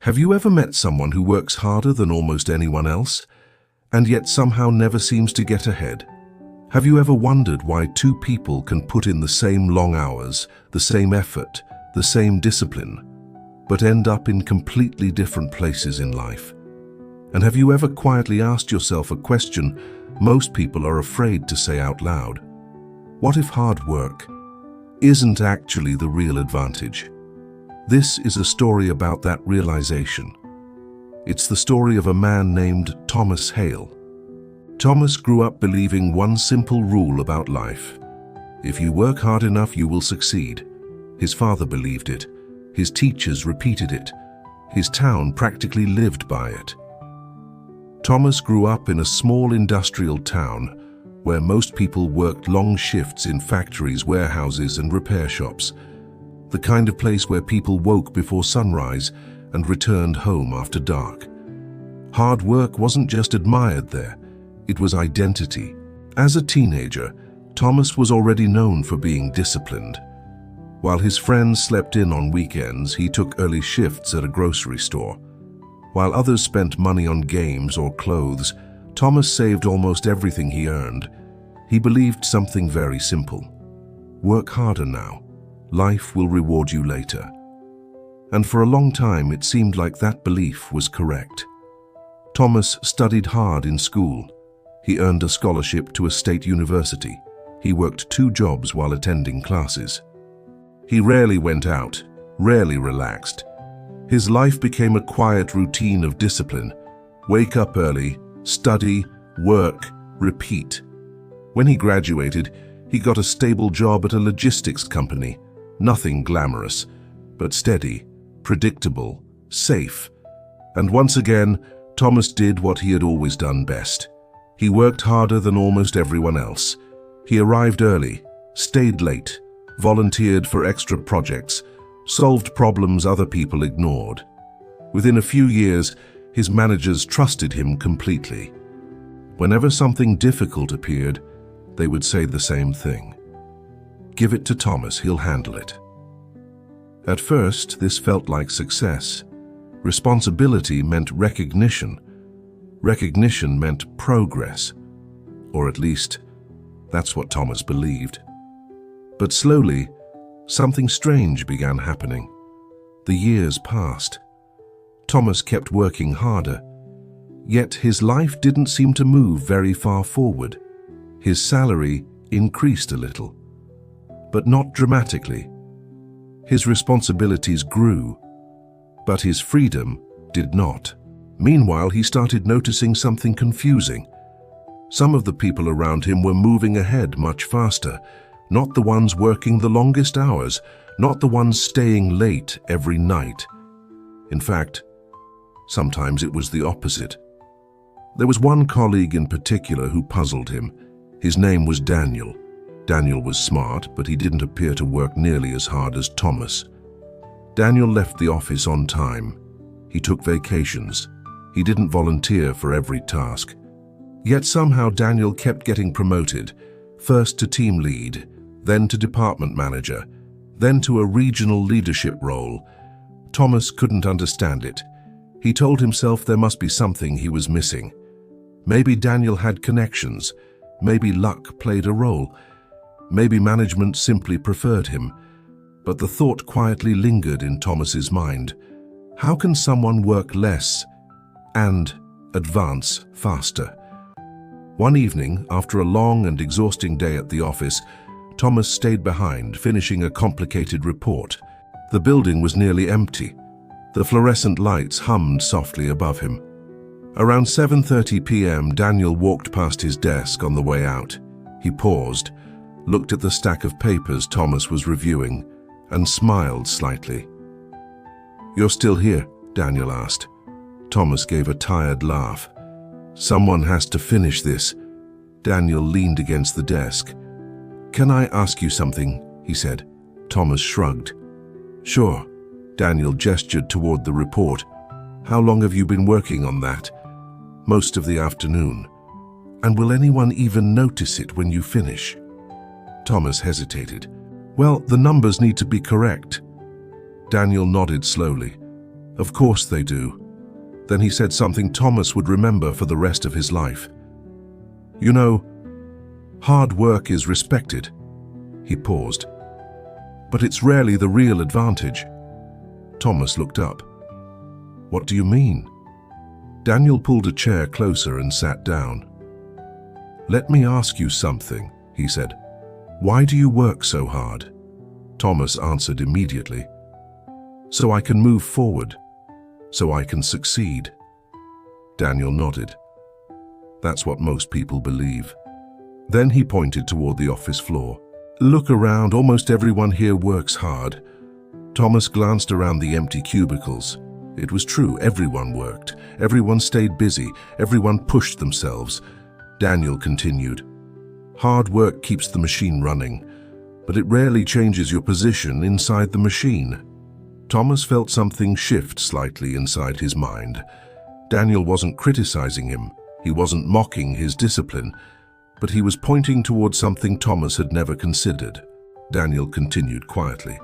Have you ever met someone who works harder than almost anyone else, and yet somehow never seems to get ahead? Have you ever wondered why two people can put in the same long hours, the same effort, the same discipline, but end up in completely different places in life? And have you ever quietly asked yourself a question most people are afraid to say out loud? What if hard work isn't actually the real advantage? This is a story about that realization. It's the story of a man named Thomas Hale. Thomas grew up believing one simple rule about life: if you work hard enough, you will succeed. His father believed it. His teachers repeated it. His town practically lived by it. Thomas grew up in a small industrial town where most people worked long shifts in factories, warehouses, and repair shops. The kind of place where people woke before sunrise and returned home after dark. Hard work wasn't just admired there, it was identity. As a teenager, Thomas was already known for being disciplined. While his friends slept in on weekends, he took early shifts at a grocery store. While others spent money on games or clothes, Thomas saved almost everything he earned. He believed something very simple: work harder now. Life will reward you later. And for a long time, it seemed like that belief was correct. Thomas studied hard in school. He earned a scholarship to a state university. He worked 2 jobs while attending classes. He rarely went out, rarely relaxed. His life became a quiet routine of discipline. Wake up early, study, work, repeat. When he graduated, he got a stable job at a logistics company. Nothing glamorous, but steady, predictable, safe. And once again, Thomas did what he had always done best. He worked harder than almost everyone else. He arrived early, stayed late, volunteered for extra projects, solved problems other people ignored. Within a few years, his managers trusted him completely. Whenever something difficult appeared, they would say the same thing: "Give it to Thomas, he'll handle it." At first, this felt like success. Responsibility meant recognition. Recognition meant progress. Or at least, that's what Thomas believed. But slowly, something strange began happening. The years passed. Thomas kept working harder. Yet his life didn't seem to move very far forward. His salary increased a little, but not dramatically. His responsibilities grew, but his freedom did not. Meanwhile, he started noticing something confusing. Some of the people around him were moving ahead much faster, not the ones working the longest hours, not the ones staying late every night. In fact, sometimes it was the opposite. There was one colleague in particular who puzzled him. His name was Daniel. Daniel was smart, but he didn't appear to work nearly as hard as Thomas. Daniel left the office on time. He took vacations. He didn't volunteer for every task. Yet somehow Daniel kept getting promoted, first to team lead, then to department manager, then to a regional leadership role. Thomas couldn't understand it. He told himself there must be something he was missing. Maybe Daniel had connections. Maybe luck played a role. Maybe management simply preferred him. But the thought quietly lingered in Thomas's mind. How can someone work less and advance faster? One evening, after a long and exhausting day at the office, Thomas stayed behind, finishing a complicated report. The building was nearly empty. The fluorescent lights hummed softly above him. Around 7:30 p.m., Daniel walked past his desk on the way out. He paused, looked at the stack of papers Thomas was reviewing, and smiled slightly. "You're still here?" Daniel asked. Thomas gave a tired laugh. "Someone has to finish this." Daniel leaned against the desk. "Can I ask you something?" he said. Thomas shrugged. "Sure." Daniel gestured toward the report. "How long have you been working on that?" "Most of the afternoon." "And will anyone even notice it when you finish?" Thomas hesitated. "Well, the numbers need to be correct." Daniel nodded slowly. Of course they do. Then he said something Thomas would remember for the rest of his life. You know, hard work is respected. He paused. But it's rarely the real advantage. Thomas looked up. What do you mean? Daniel pulled a chair closer and sat down. Let me ask you something, he said. Why do you work so hard? Thomas answered immediately. So I can move forward. So I can succeed. Daniel nodded. That's what most people believe. Then he pointed toward the office floor. Look around, almost everyone here works hard. Thomas glanced around the empty cubicles. It was true, everyone worked. Everyone stayed busy. Everyone pushed themselves. Daniel continued. Hard work keeps the machine running, but it rarely changes your position inside the machine. Thomas felt something shift slightly inside his mind. Daniel wasn't criticizing him. He wasn't mocking his discipline, but he was pointing towards something Thomas had never considered. Daniel continued quietly.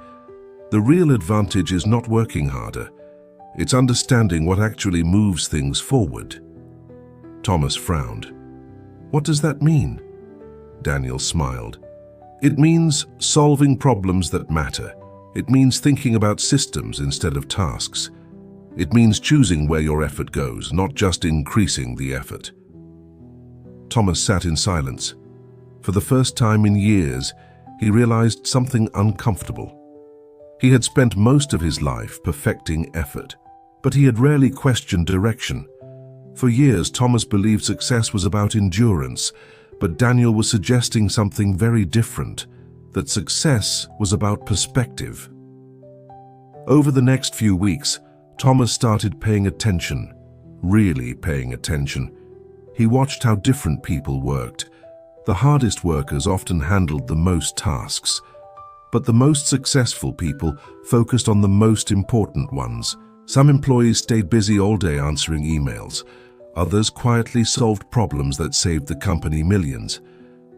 The real advantage is not working harder. It's understanding what actually moves things forward. Thomas frowned. What does that mean? Daniel smiled. It means solving problems that matter. It means thinking about systems instead of tasks. It means choosing where your effort goes, not just increasing the effort. Thomas sat in silence. For the first time in years, he realized something uncomfortable. He had spent most of his life perfecting effort, but he had rarely questioned direction. For years, Thomas believed success was about endurance, but Daniel was suggesting something very different, that success was about perspective. Over the next few weeks, Thomas started paying attention, really paying attention. He watched how different people worked. The hardest workers often handled the most tasks, but the most successful people focused on the most important ones. Some employees stayed busy all day answering emails. Others quietly solved problems that saved the company millions.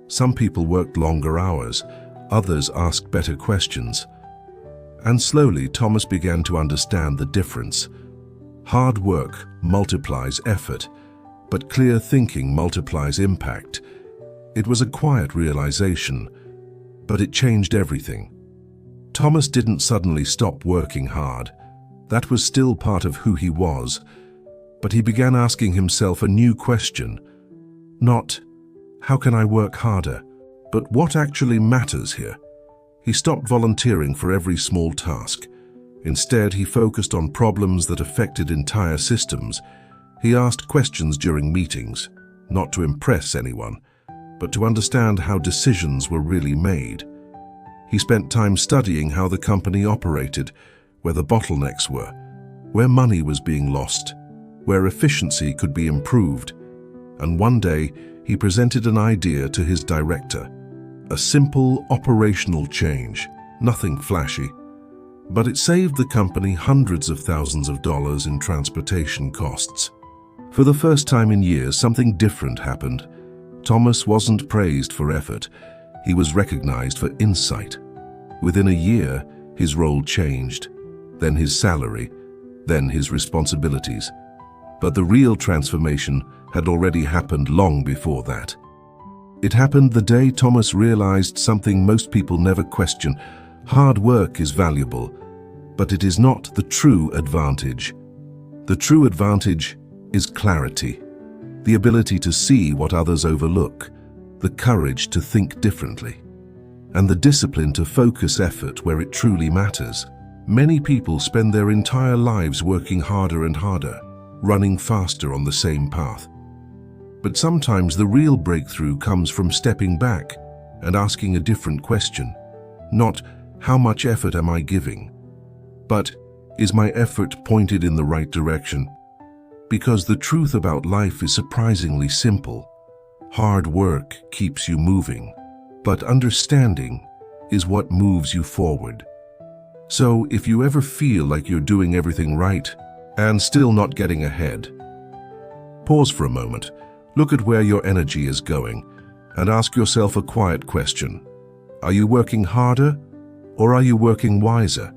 Some people worked longer hours. Others asked better questions. And slowly, Thomas began to understand the difference. Hard work multiplies effort, but clear thinking multiplies impact. It was a quiet realization, but it changed everything. Thomas didn't suddenly stop working hard. That was still part of who he was. But he began asking himself a new question. Not, how can I work harder? But what actually matters here? He stopped volunteering for every small task. Instead, he focused on problems that affected entire systems. He asked questions during meetings, not to impress anyone, but to understand how decisions were really made. He spent time studying how the company operated, where the bottlenecks were, where money was being lost, where efficiency could be improved. And one day, he presented an idea to his director. A simple operational change, nothing flashy. But it saved the company hundreds of thousands of dollars in transportation costs. For the first time in years, something different happened. Thomas wasn't praised for effort. He was recognized for insight. Within a year, his role changed, then his salary, then his responsibilities. But the real transformation had already happened long before that. It happened the day Thomas realized something most people never question. Hard work is valuable, but it is not the true advantage. The true advantage is clarity, the ability to see what others overlook, the courage to think differently, and the discipline to focus effort where it truly matters. Many people spend their entire lives working harder and harder, running faster on the same path. But sometimes the real breakthrough comes from stepping back and asking a different question. Not, how much effort am I giving? But, is my effort pointed in the right direction? Because the truth about life is surprisingly simple. Hard work keeps you moving, but understanding is what moves you forward. So if you ever feel like you're doing everything right and still not getting ahead, pause for a moment, look at where your energy is going, and ask yourself a quiet question. Are you working harder, or are you working wiser?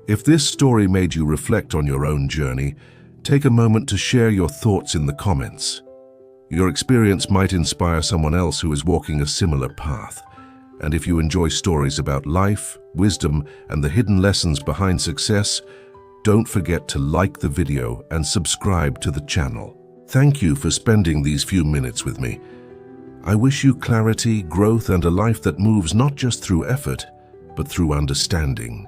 If this story made you reflect on your own journey, take a moment to share your thoughts in the comments. Your experience might inspire someone else who is walking a similar path. And if you enjoy stories about life, wisdom, and the hidden lessons behind success, don't forget to like the video and subscribe to the channel. Thank you for spending these few minutes with me. I wish you clarity, growth, and a life that moves not just through effort, but through understanding.